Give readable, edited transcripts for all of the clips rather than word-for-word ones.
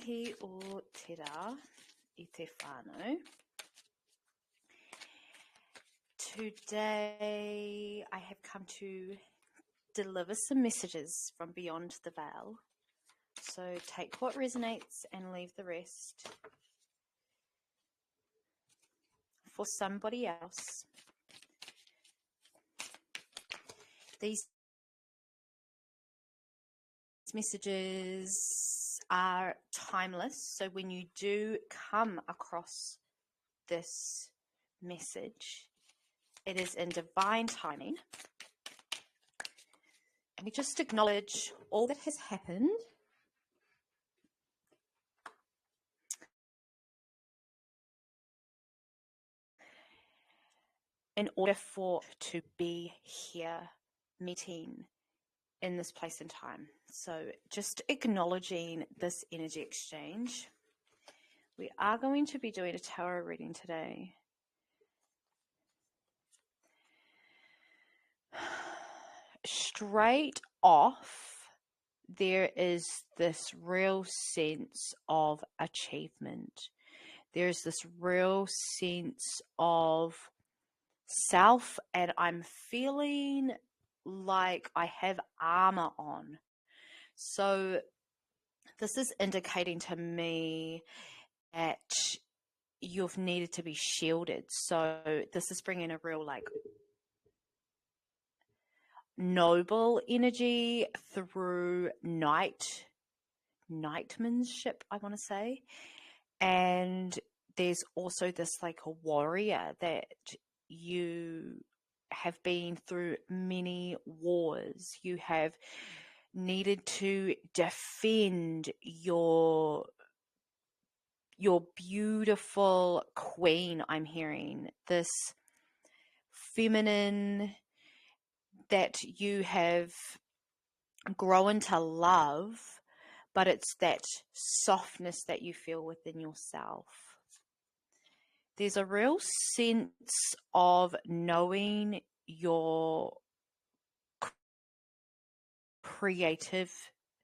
Mihi o tera I te whānau. Today I have come to deliver some messages from beyond the veil. So take what resonates and leave the rest for somebody else. These messages are timeless, so when you do come across this message, it is in divine timing. And we just acknowledge all that has happened. In order for to be here meeting in this place and time. So just acknowledging this energy exchange. We are going to be doing a tarot reading today. Straight off, there is this real sense of achievement. There's this real sense of self, and I'm feeling like I have armor on. So this is indicating to me that you've needed to be shielded. So this is bringing a real noble energy through knightmanship, I want to say. And there's also this a warrior that you have been through many wars. You have needed to defend your beautiful queen. I'm hearing this feminine that you have grown to love, but it's that softness that you feel within yourself. There's a real sense of knowing your creative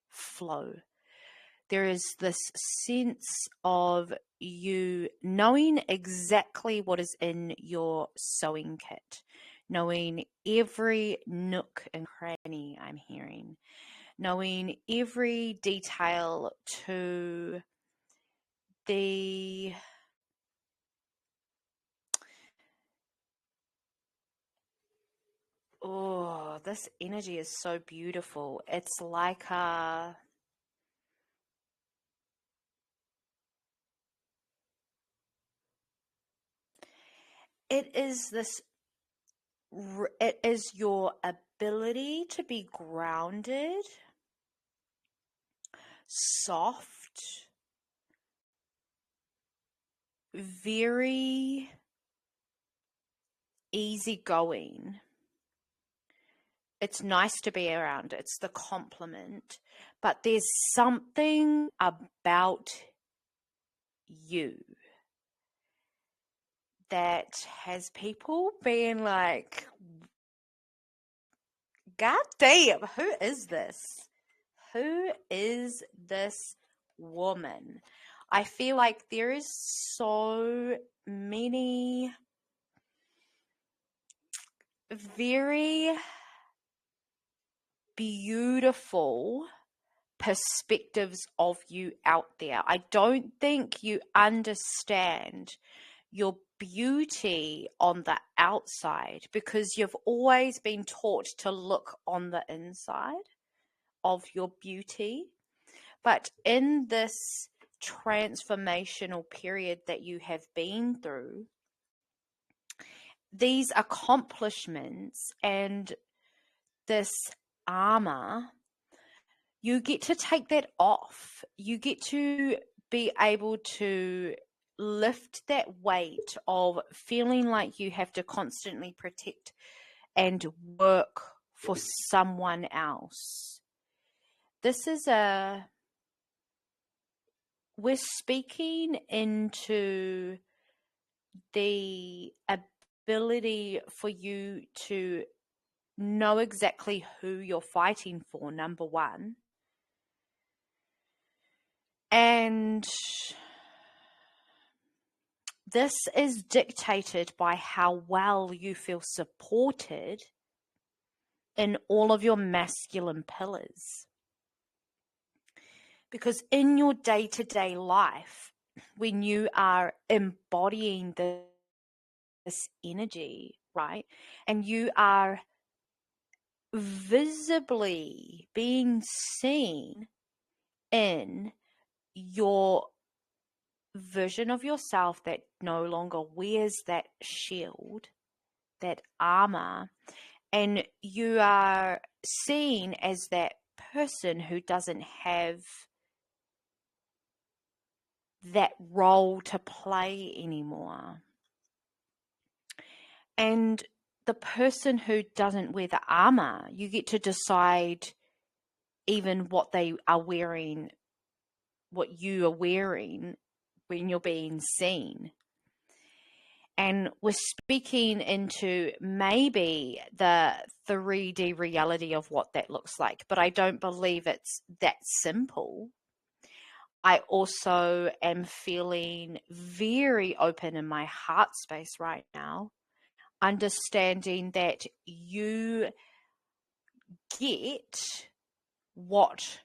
flow. There is this sense of you knowing exactly what is in your sewing kit, knowing every nook and cranny, I'm hearing, knowing every detail to the this energy is so beautiful. It's like it is your ability to be grounded, soft, very easygoing. It's nice to be around. It's the compliment. But there's something about you that has people being like, God damn, who is this? Who is this woman? I feel like there is so many very beautiful perspectives of you out there. I don't think you understand your beauty on the outside because you've always been taught to look on the inside of your beauty. But in this transformational period that you have been through, these accomplishments and this armor, you get to take that off. You get to be able to lift that weight of feeling like you have to constantly protect and work for someone else. We're speaking into the ability for you to know exactly who you're fighting for, number one. And this is dictated by how well you feel supported in all of your masculine pillars. Because in your day-to-day life, when you are embodying this energy, right, and you are visibly being seen in your version of yourself that no longer wears that shield, that armor, and you are seen as that person who doesn't have that role to play anymore. And the person who doesn't wear the armor, you get to decide even what they are wearing, what you are wearing when you're being seen. And we're speaking into maybe the 3D reality of what that looks like, but I don't believe it's that simple. I also am feeling very open in my heart space right now, understanding that you get what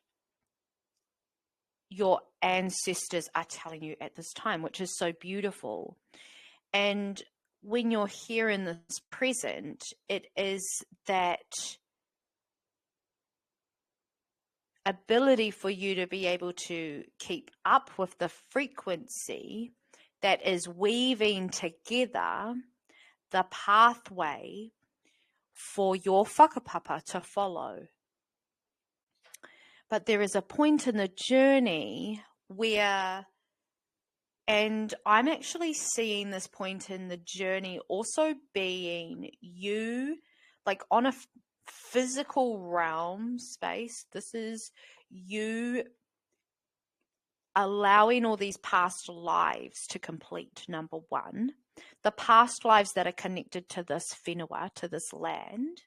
your ancestors are telling you at this time, which is so beautiful. And when you're here in this present, it is that ability for you to be able to keep up with the frequency that is weaving together the pathway for your whakapapa to follow. But there is a point in the journey where, and I'm actually seeing this point in the journey also being you, like on a physical realm space. This is you allowing all these past lives to complete, number one. The past lives that are connected to this whenua, to this land.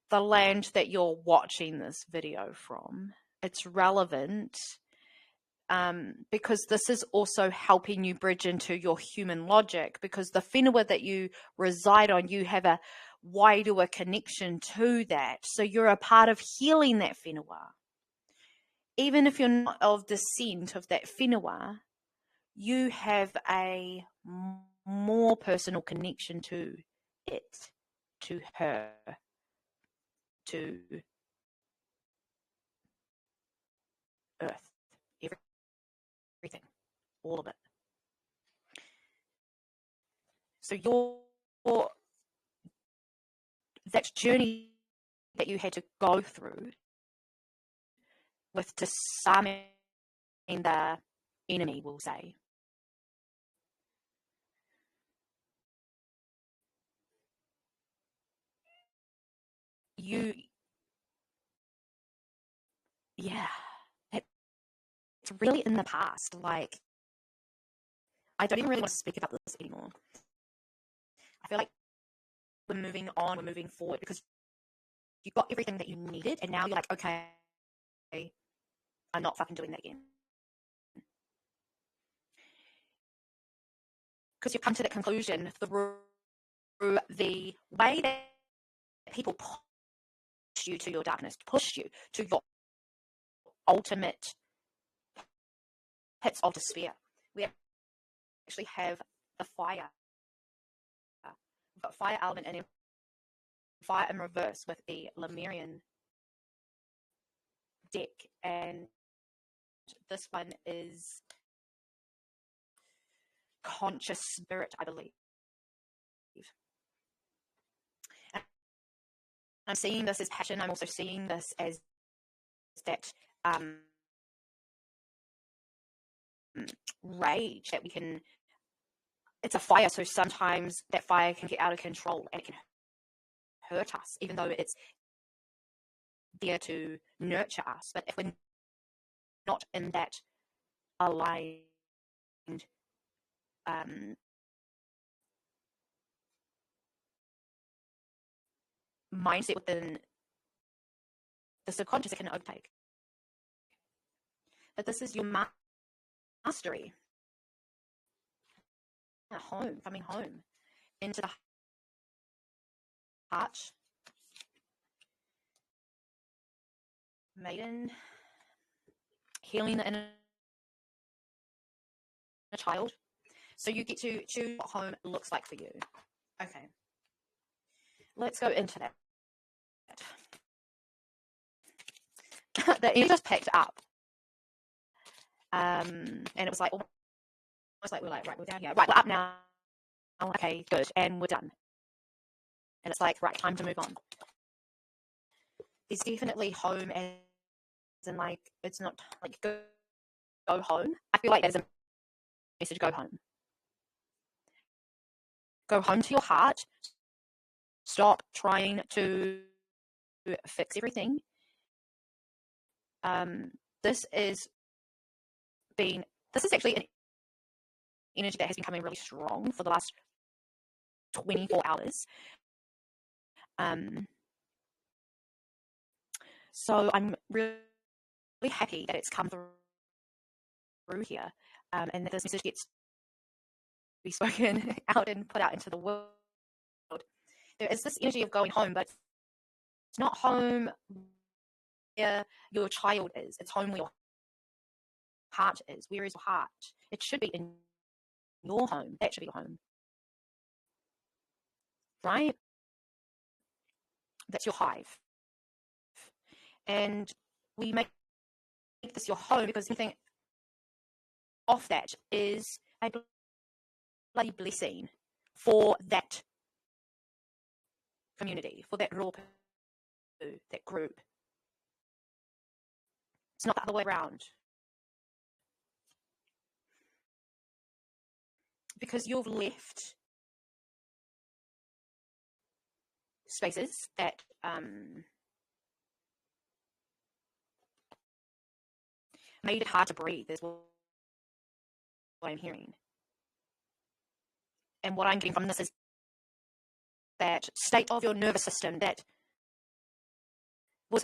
The land that you're watching this video from. It's relevant because this is also helping you bridge into your human logic, because the whenua that you reside on, you have a wider connection to that. So you're a part of healing that whenua. Even if you're not of descent of that whenua, you have a more personal connection to it, to her, to earth, everything, all of it. So that journey that you had to go through with disarming the enemy, we'll say, it's really in the past. Like, I don't even really want to speak about this anymore. I feel like we're moving on, we're moving forward, because you got everything that you needed, and now you're like, okay, I'm not fucking doing that again. Because you come to that conclusion through the way that people push you to your darkness, push you to your ultimate pits of despair. We actually have the fire. We've got fire element and fire in reverse with the Lemurian deck, and this one is conscious spirit, I believe. And I'm seeing this as passion. I'm also seeing this as that rage that we can. It's a fire, so sometimes that fire can get out of control and it can hurt us, even though it's there to nurture us. But if we're not in that aligned mindset within the subconscious, it can overtake. but this is your mastery. Home, coming home into the heart. Maiden, healing the inner child. So you get to choose what home looks like for you. Okay. Let's go into that. The energy just picked up. And it was like almost like we're like, right, we're down here. Right, we're up now. Okay, good. And we're done. And it's like, right, time to move on. There's definitely home as in like, it's not like go home. I feel like that is a message, go home. Go home to your heart. Stop trying to fix everything. This is actually an energy that has been coming really strong for the last 24 hours. So I'm really happy that it's come through here, and that this message gets to be spoken out and put out into the world. There is this energy of going home, but it's not home where your child is. It's home where your heart is. Where is your heart? It should be in your home. That should be your home. Right? That's your hive. And we make this your home because anything off that is a bloody blessing for that community, for that raw, that group. It's not the other way around. Because you've left spaces that made it hard to breathe, is what I'm hearing. And what I'm getting from this is that state of your nervous system that was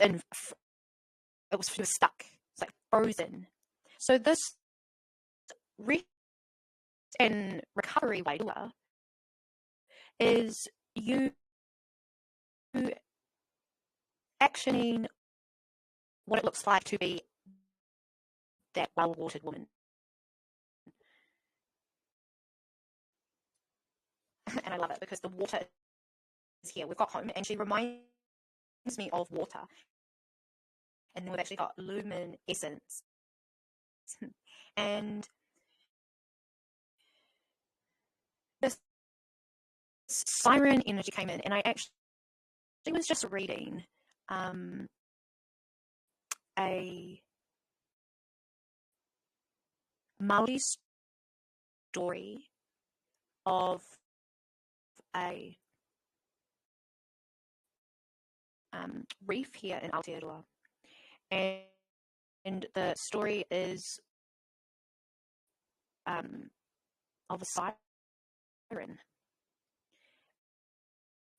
stuck. It's like frozen. So this rest and recovery way is you actioning what it looks like to be that well-watered woman. And I love it because the water is here. We've got home, and she reminds me of water. And then we've actually got luminescence. And this siren energy came in, and I actually was just reading a Maori story of a reef here in Aotearoa. And the story is of a siren.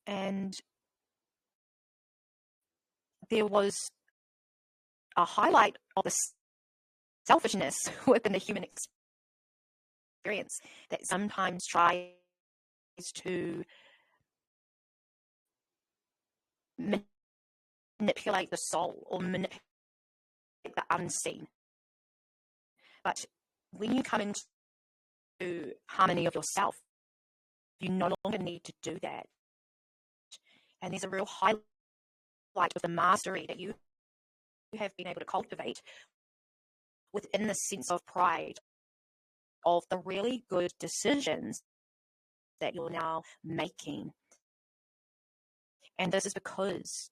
And there was a highlight of the selfishness within the human experience that sometimes tries to manipulate the soul or manipulate the unseen. But when you come into harmony of yourself, you no longer need to do that. And there's a real highlight of the mastery that you have been able to cultivate within the sense of pride of the really good decisions that you're now making. And this is because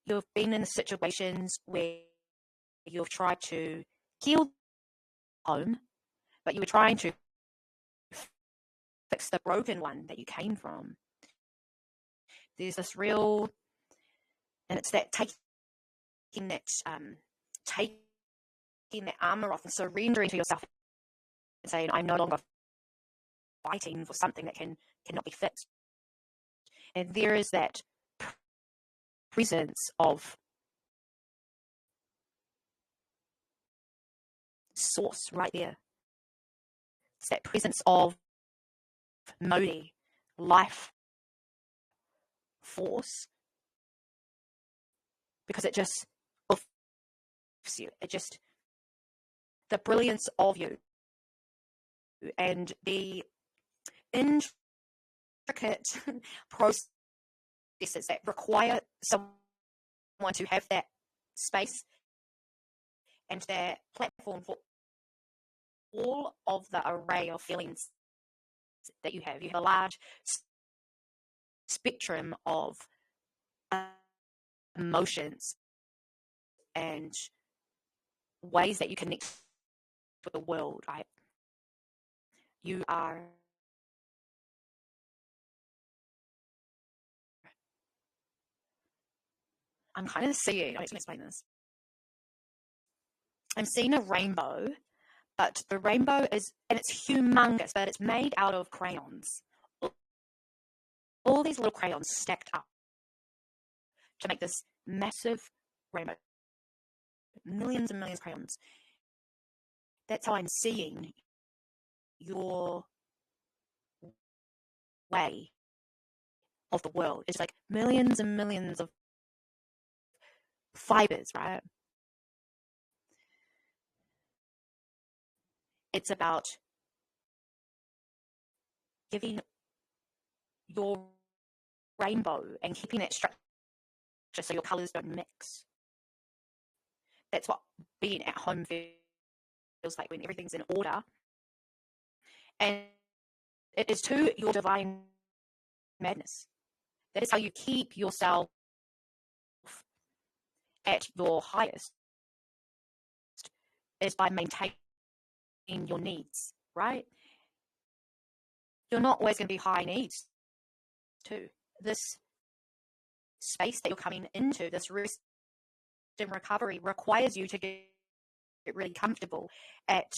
you've been in the situations where you've tried to heal home, but you were trying to fix the broken one that you came from. There's this real, and it's that taking that armor off and surrendering to yourself and saying, I'm no longer fighting for something that cannot be fixed. And there is that presence of source right there. It's that presence of Modi, life force, because it just uplifts you. It just, the brilliance of you and the intricate processes that require someone to have that space and that platform for all of the array of feelings that you have. You have a large spectrum of emotions and ways that you connect with the world, right? You are I'm kind of seeing, I need to explain this. I'm seeing a rainbow, but the rainbow is, and it's humongous, but it's made out of crayons. All these little crayons stacked up to make this massive rainbow. Millions and millions of crayons. That's how I'm seeing your way of the world. It's like millions and millions of fibers, right? It's about giving your rainbow and keeping that structure so your colors don't mix. That's what being at home feels like, when everything's in order. And it is to your divine madness. That is how you keep yourself at your highest, is by maintaining your needs, right? You're not always going to be high needs too. This space that you're coming into, this rest and recovery, requires you to get really comfortable at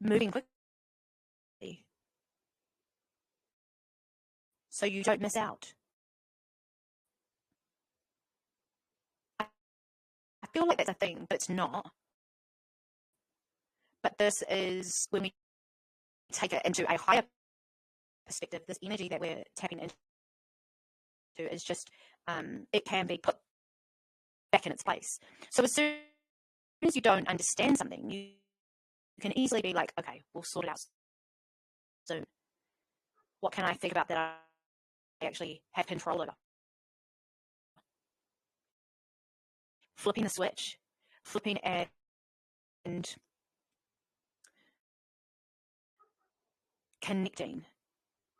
moving quickly so you don't miss out. I feel like that's a thing, but it's not. But this is when we take it into a higher perspective, this energy that we're tapping into is just, it can be put back in its place. So as soon as you don't understand something, you can easily be like, okay, we'll sort it out soon. What can I think about that I actually have control over? Flipping the switch, flipping and connecting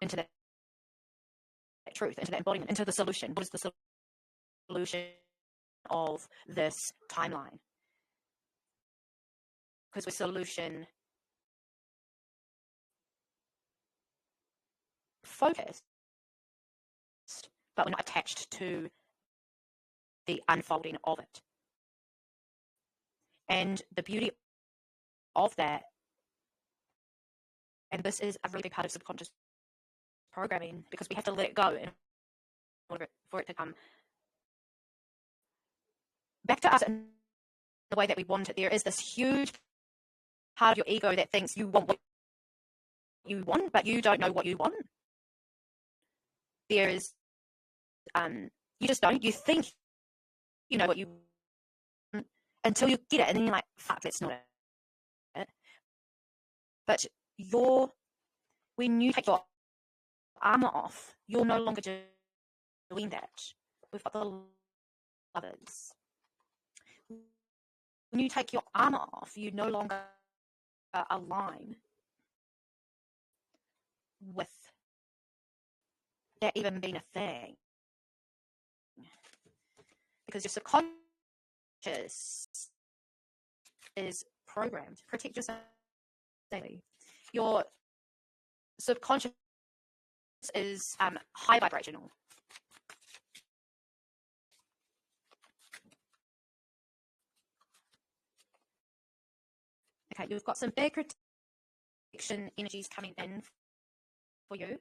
into that truth, into that embodiment, into the solution. What is the solution of this timeline? Because we're solution focused, but we're not attached to the unfolding of it. And the beauty of that, and this is a really big part of subconscious programming, because we have to let it go in order for it to come back to us in the way that we want it. There is this huge part of your ego that thinks you want what you want, but you don't know what you want. There is, you just don't. You think you know what you want until you get it, and then you're like, fuck, that's not it. But when you take your armor off, you're no longer doing that. We've got the lovers. When you take your armor off, you no longer align with that even being a thing. Because your subconscious is programmed. Protect yourself daily. Your subconscious is high vibrational. Okay, you've got some big protection energies coming in for you.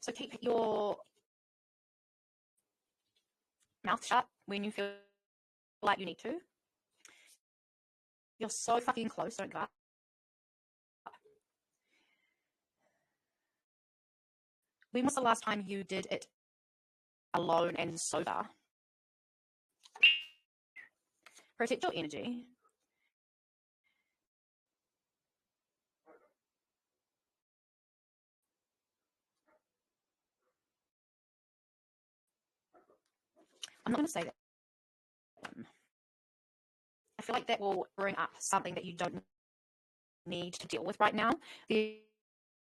So keep your mouth shut when you feel like you need to. You're so fucking close, don't give up. When was the last time you did it alone and sober? Protect your energy. I'm not going to say that. I feel like that will bring up something that you don't need to deal with right now. There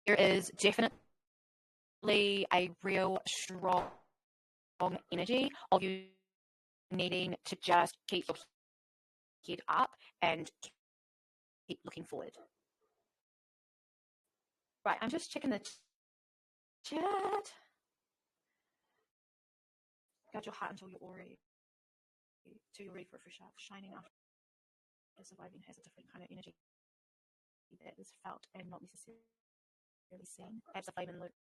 is definitely a real strong energy of you needing to just keep your head up and keep looking forward. Right, I'm just checking the chat. Guard your heart until you're ready for a fresh up. Shining after surviving has a different kind of energy that is felt and not necessarily seen. Perhaps a flame and loop.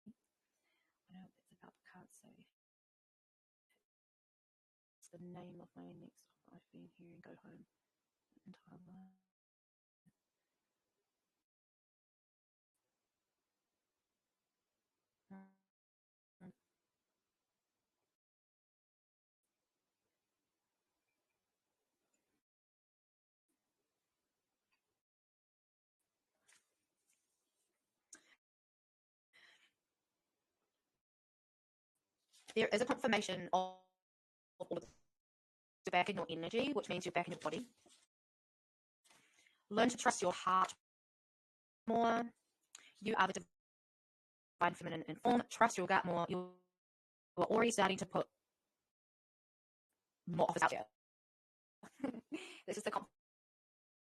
I know what that's about, but can't say. It's the name of my next I've been here and go home entire life. There is a confirmation of all of this. You're back in your energy, which means you're back in your body. Learn to trust your heart more. You are the divine feminine in form. Trust your gut more. You're already starting to put more offers out there. This is the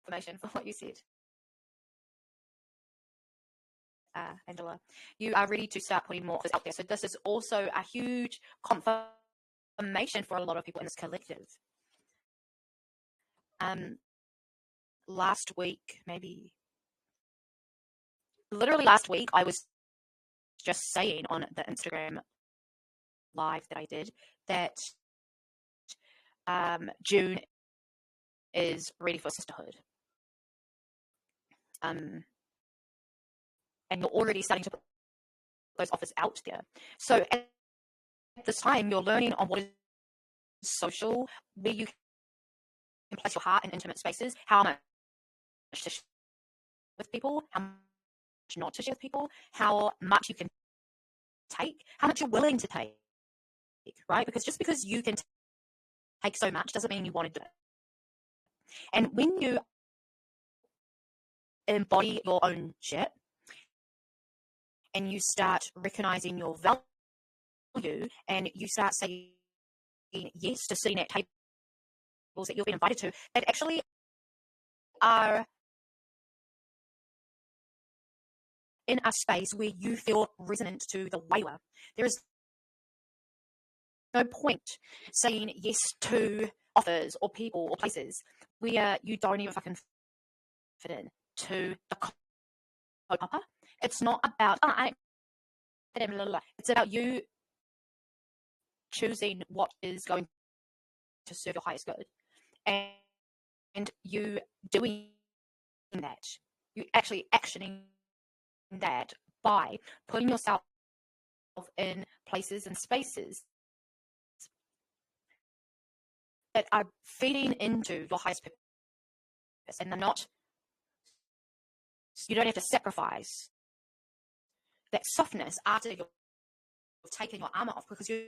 confirmation for what you said. Angela, you are ready to start putting more offers out there. So this is also a huge confirmation for a lot of people in this collective. Last week, literally last week, I was just saying on the Instagram live that I did that June is ready for sisterhood. And you're already starting to put those offers out there. So at this time, you're learning on what is social, where you can place your heart in intimate spaces, how much to share with people, how much not to share with people, how much you can take, how much you're willing to take, right? Because just because you can take so much doesn't mean you want to do it. And when you embody your own shit and you start recognizing your value and you start saying yes to sitting at tables that you've been invited to that actually are in a space where you feel resonant to the way you are, there is no point saying yes to offers or people or places where you don't even fucking fit in to the copper. It's not about it's about you choosing what is going to serve your highest good and you doing that, you actually actioning that by putting yourself in places and spaces that are feeding into your highest purpose and they're not, you don't have to sacrifice that softness after you've taken your armor off because you're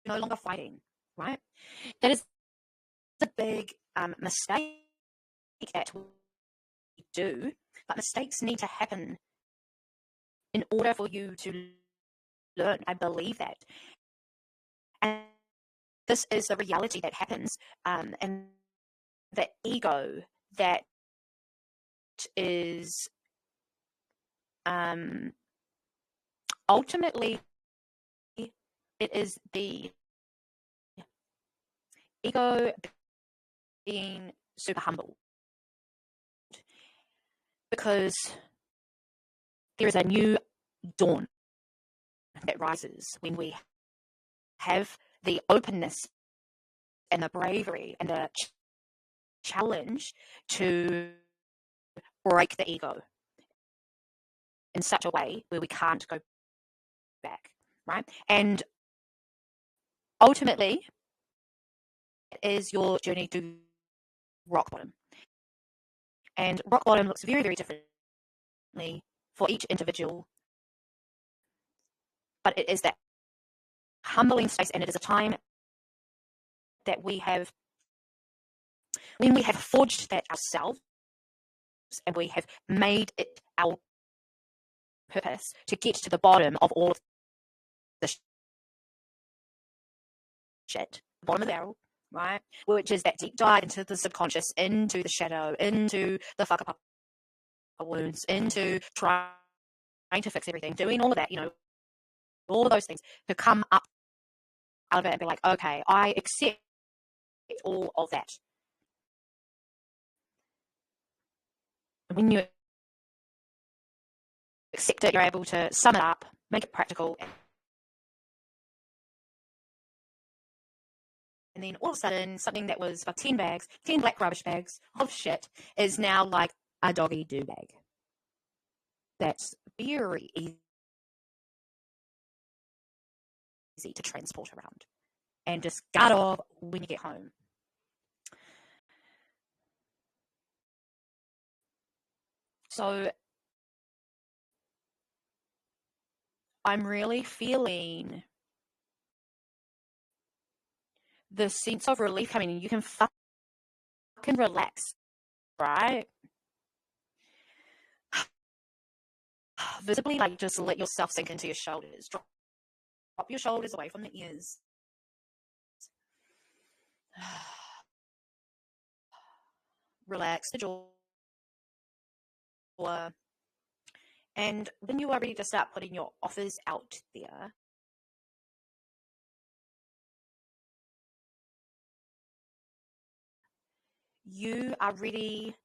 no longer fighting, right? That is a big mistake that we do, but mistakes need to happen in order for you to learn. I believe that. And this is the reality that happens, and the ego that is ultimately it is the ego being super humble because there is a new dawn that rises when we have the openness and the bravery and the challenge to break the ego in such a way where we can't go back, right? And ultimately, it is your journey to rock bottom. And rock bottom looks very, very differently for each individual, but it is that humbling space, and it is a time that we have, when we have forged that ourselves and we have made it our purpose to get to the bottom of all of the shit, the bottom of the barrel, right? Which is that deep dive into the subconscious, into the shadow, into the fuck up wounds, into trying to fix everything, doing all of that, all of those things to come up out of it and be like, okay, I accept all of that. And when you accept it, you're able to sum it up, make it practical, and then all of a sudden, something that was about 10 bags, 10 black rubbish bags of shit, is now like a doggy do bag. That's very easy to transport around and discard of when you get home. So I'm really feeling the sense of relief coming in. You can fucking relax, right? Visibly, like, just let yourself sink into your shoulders. Drop your shoulders away from the ears. Relax the jaw. And when you are ready to start putting your offers out there, you are ready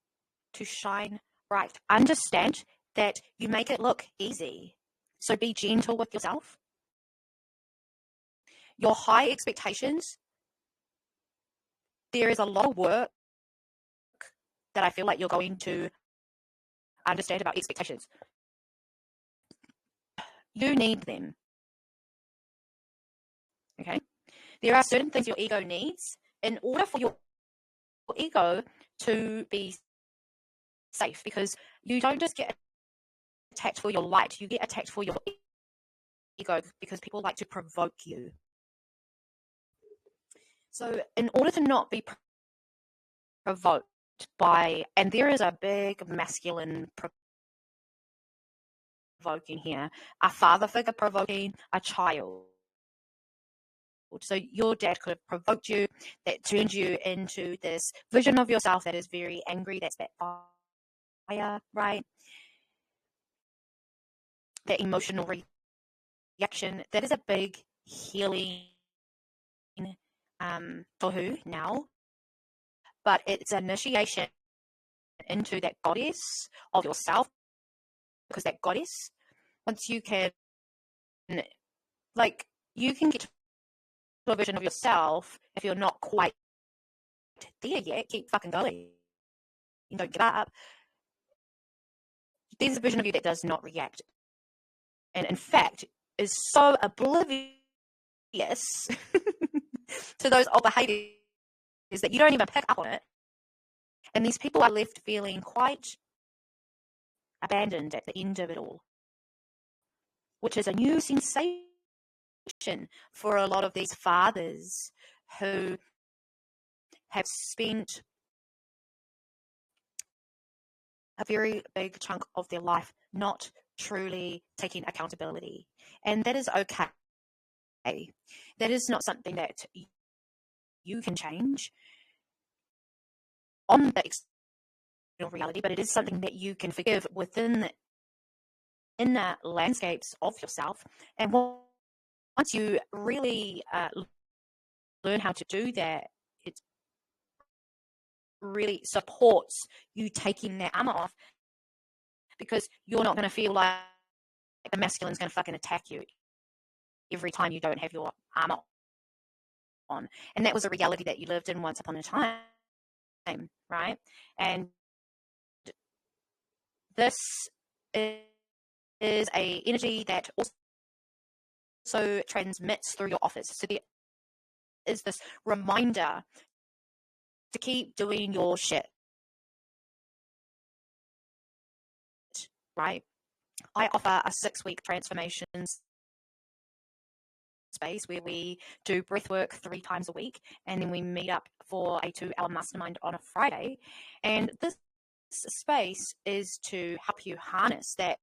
to shine bright. Understand that you make it look easy. So be gentle with yourself. Your high expectations, there is a lot of work that I feel like you're going to understand about expectations. You need them. Okay? There are certain things your ego needs in order for your ego to be safe, because you don't just get attacked for your light, you get attacked for your ego because people like to provoke you. So in order to not be provoked by, and there is a big masculine provoking here, a father figure provoking a child. So your dad could have provoked you, that turned you into this vision of yourself that is very angry, that's that fire, right? That emotional reaction, that is a big healing for who now, but it's an initiation into that goddess of yourself, because that goddess, once you can, like, you can get to a version of yourself. If you're not quite there yet, keep fucking going. You don't give up. There's a version of you that does not react, and in fact is so oblivious to those old behaviors that you don't even pick up on it. And these people are left feeling quite abandoned at the end of it all, which is a new sensation for a lot of these fathers who have spent a very big chunk of their life not truly taking accountability. And that is okay. That is not something that you can change on the external reality, but it is something that you can forgive within the inner landscapes of yourself. And once you really learn how to do that, it really supports you taking that armor off, because you're not going to feel like the masculine's going to fucking attack you every time you don't have your armor on. And that was a reality that you lived in once upon a time, right? And this is a energy that also transmits through your office. So there is this reminder to keep doing your shit, right? I offer a 6-week transformation space where we do breathwork 3 times a week, and then we meet up for a 2-hour mastermind on a Friday. And this space is to help you harness that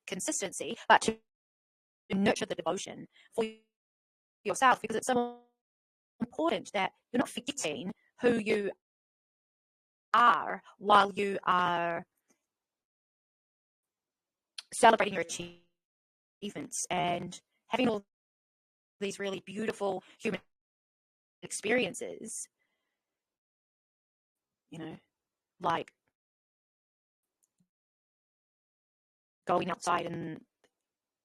consistency, but to nurture the devotion for yourself, because it's so important that you're not forgetting who you are while you are celebrating your achievements and having all these really beautiful human experiences, like going outside in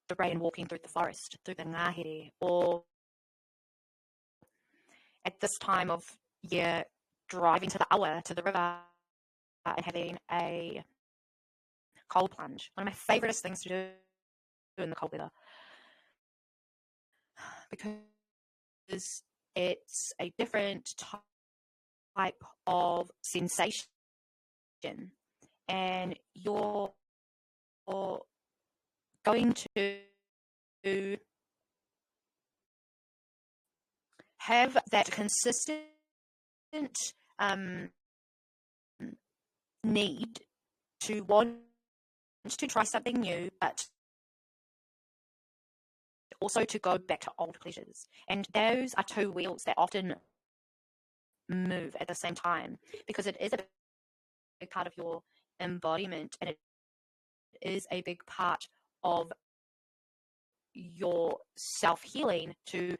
the rain, walking through the forest, through the ngahere, or at this time of year, driving to the awa, to the river, and having a cold plunge. One of my favourite things to do in the cold weather, because it's a different type of sensation, and you're going to have that consistent need to want to try something new, but also to go back to old pleasures. And those are two wheels that often move at the same time, because it is a big part of your embodiment, and it is a big part of your self-healing to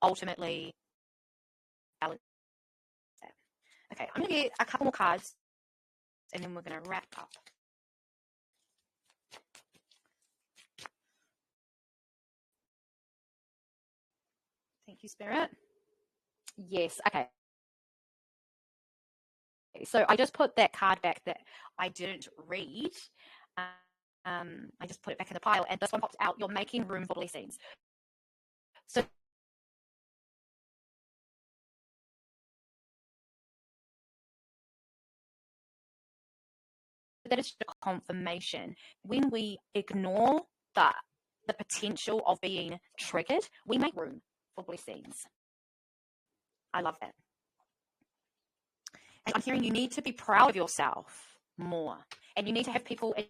ultimately balance that. Okay, I'm going to get a couple more cards, and then we're going to wrap up. Thank you, Spirit. Yes, okay. So I just put that card back that I didn't read. I just put it back in the pile, and this one pops out. You're making room for blessings. So that is just a confirmation. When we ignore the potential of being triggered, we make room for blessings. I love that. And I'm hearing you need to be proud of yourself more. And you need to have people in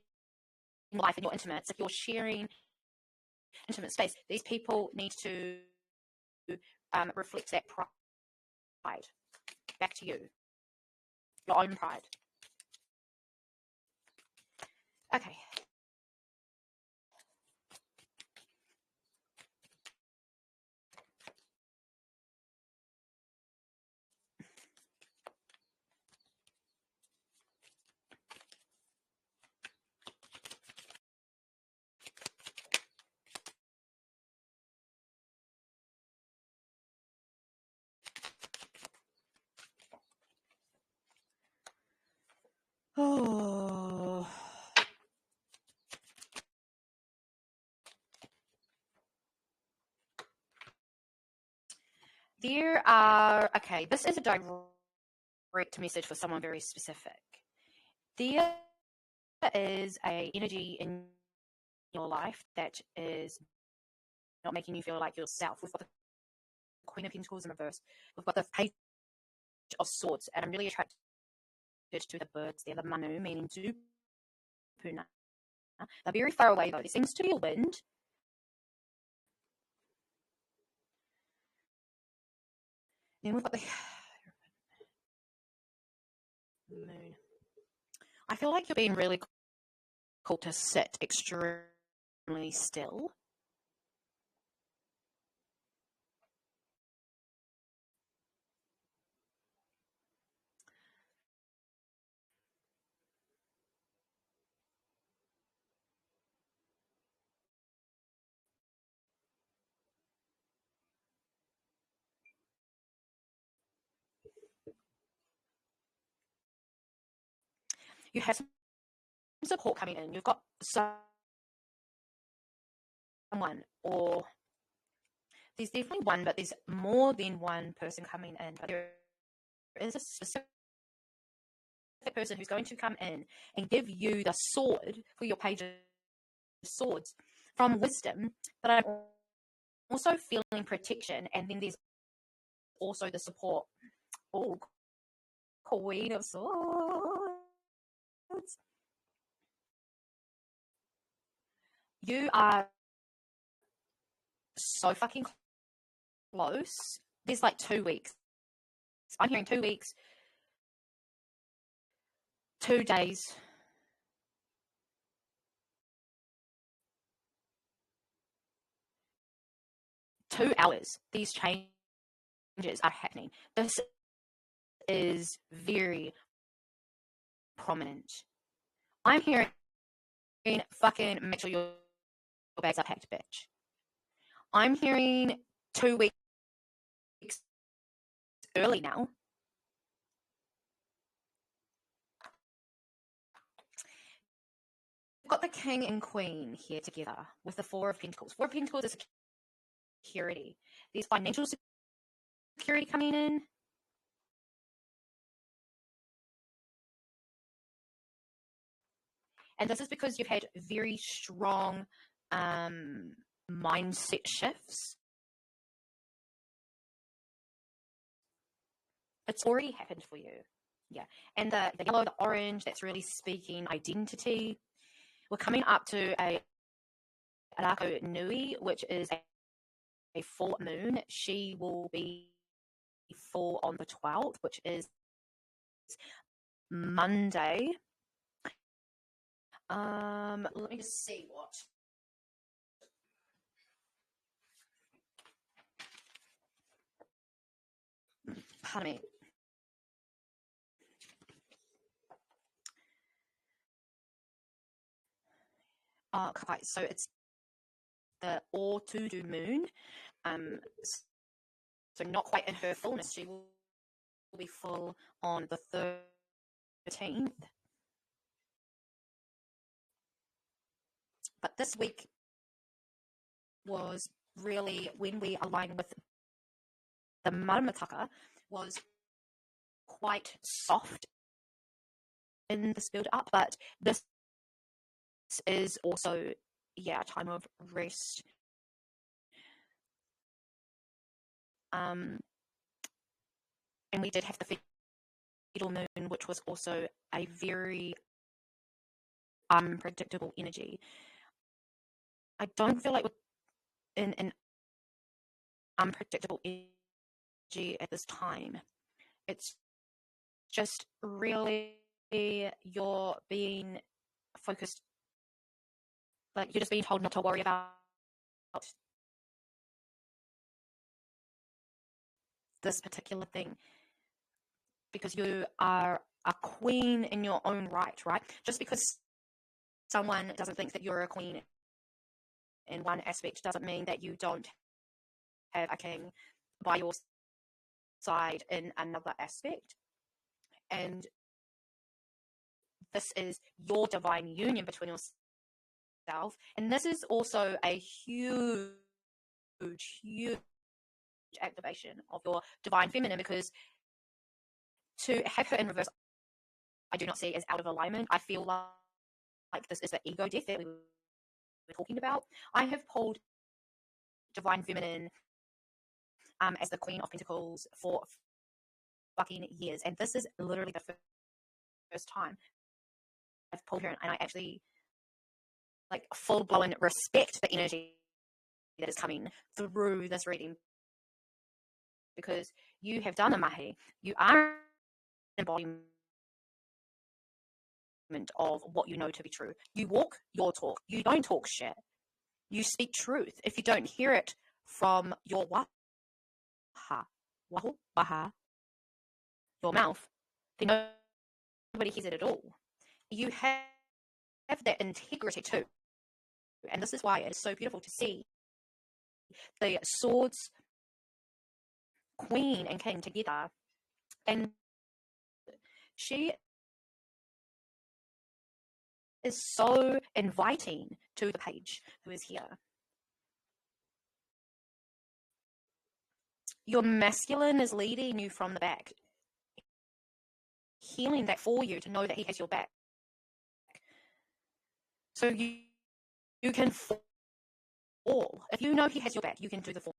your life, in your intimates. If you're sharing intimate space, these people need to reflect that pride back to you, your own pride. Okay. Oh. Okay, this is a direct message for someone very specific. There is a energy in your life that is not making you feel like yourself. We've got the Queen of Pentacles in reverse. We've got the Page of Swords, and I'm really attracted to the birds there, the manu, meaning tupuna. They're very far away, though. There seems to be a wind. Then we've got the moon. I feel like you're being really called to sit extremely still. you have some support coming in. You've got someone, or there's definitely one, but there's more than one person coming in. But there is a specific person who's going to come in and give you the sword for your Page of Swords from wisdom. But I'm also feeling protection, and then there's also the support. Oh, Queen of Swords. You are so fucking close. There's like 2 weeks. I'm hearing 2 weeks, 2 days. Two hours. These changes are happening. This is very prominent. I'm hearing fucking make sure your bags are packed, bitch. I'm hearing 2 weeks early now. We've got the King and Queen here together with the Four of Pentacles. Four of Pentacles is security. There's financial security coming in. And this is because you've had very strong mindset shifts. It's already happened for you. Yeah. And the yellow, the orange, that's really speaking identity. We're coming up to a Rako Nui, which is a full moon. She will be full on the 12th, which is Monday. Let me just see what. Pardon me. Okay, so it's the Ortudu moon. So not quite in her fullness. She will be full on the 13th. But this week was really when we align with the Maramataka was quite soft in this build up, but this is also, yeah, a time of rest. And we did have the Fatal Moon, which was also a very unpredictable energy. I don't feel like we're in an unpredictable energy at this time. It's just really you're being focused, like you're just being told not to worry about this particular thing because you are a queen in your own right? Just because someone doesn't think that you're a queen in one aspect doesn't mean that you don't have a king by your side in another aspect. And this is your divine union between yourself. And this is also a huge activation of your divine feminine, because to have her in reverse, I do not see as out of alignment. I feel like this is the ego death that we were talking about. I have pulled divine feminine as the Queen of Pentacles for fucking years, and this is literally the first time I've pulled her in, and I actually like full-blown respect the energy that is coming through this reading, because you have done a mahi. You are an embodiment of what you know to be true. You walk your talk. You don't talk shit. You speak truth. If you don't hear it from your waha, your mouth, then nobody hears it at all. You have that integrity too. And this is why it's so beautiful to see the swords, queen and king together. And she is so inviting to the page who is here. Your masculine is leading you from the back, healing that for you to know that he has your back. So you can fall. If you know he has your back, you can do the fall,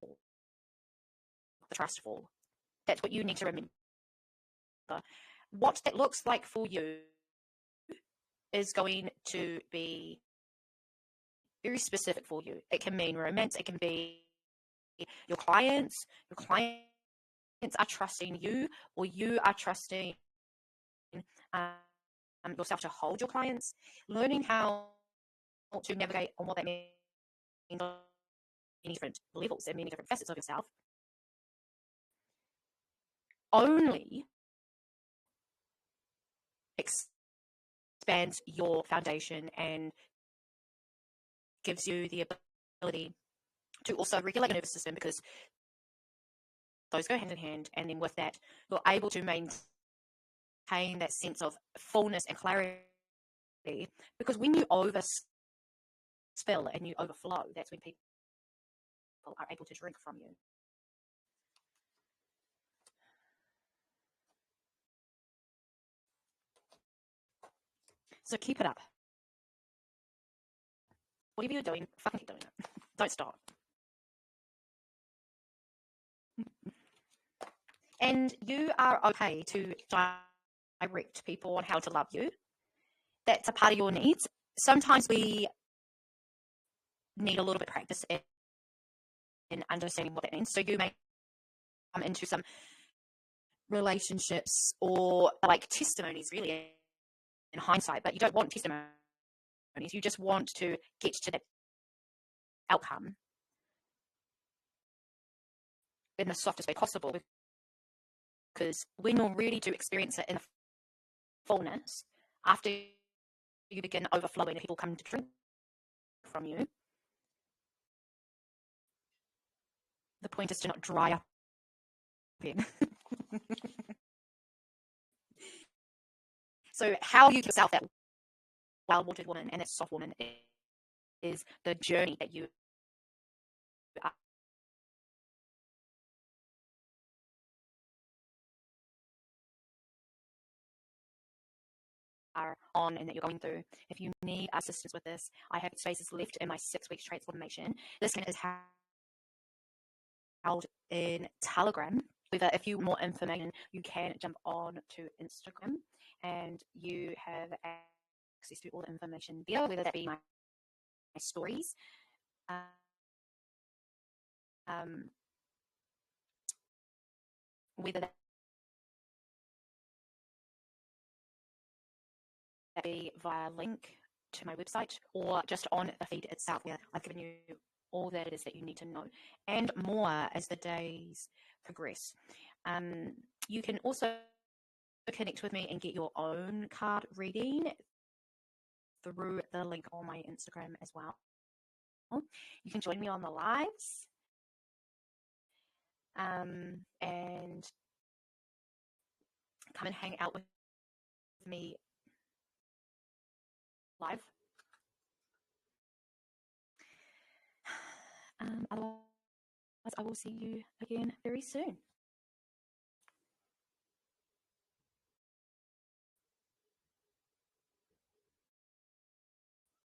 the trust fall. That's what you need to remember. What that looks like for you is going to be very specific for you. It can mean romance. It can be your clients. Your clients are trusting you, or you are trusting yourself to hold your clients. Learning how to navigate on what that means on many different levels and many different facets of yourself only expands your foundation and gives you the ability to also regulate your nervous system, because those go hand in hand. And then with that, you're able to maintain that sense of fullness and clarity, because when you overspill and you overflow, that's when people are able to drink from you. So keep it up. Whatever you're doing, fucking keep doing it. Don't stop. And you are okay to direct people on how to love you. That's a part of your needs. Sometimes we need a little bit of practice in understanding what that means. So you may come into some relationships or like testimonies, really, in hindsight, but you don't want testimonies. You just want to get to that outcome in the softest way possible. Because when you're ready to experience it in the fullness, after you begin overflowing and people come to drink from you, the point is to not dry up again. So how you give yourself that well-watered woman and that soft woman is the journey that you are on and that you're going through. If you need assistance with this, I have spaces left in my 6 weeks transformation. This is held in Telegram. If you want more information, you can jump on to Instagram and you have access to all the information there, whether that be my stories, whether that be via link to my website or just on the feed itself, where I've given you all that it is that you need to know and more as the days progress. You can also connect with me and get your own card reading through the link on my Instagram as well. You can join me on the lives and come and hang out with me live. Otherwise, I will see you again very soon.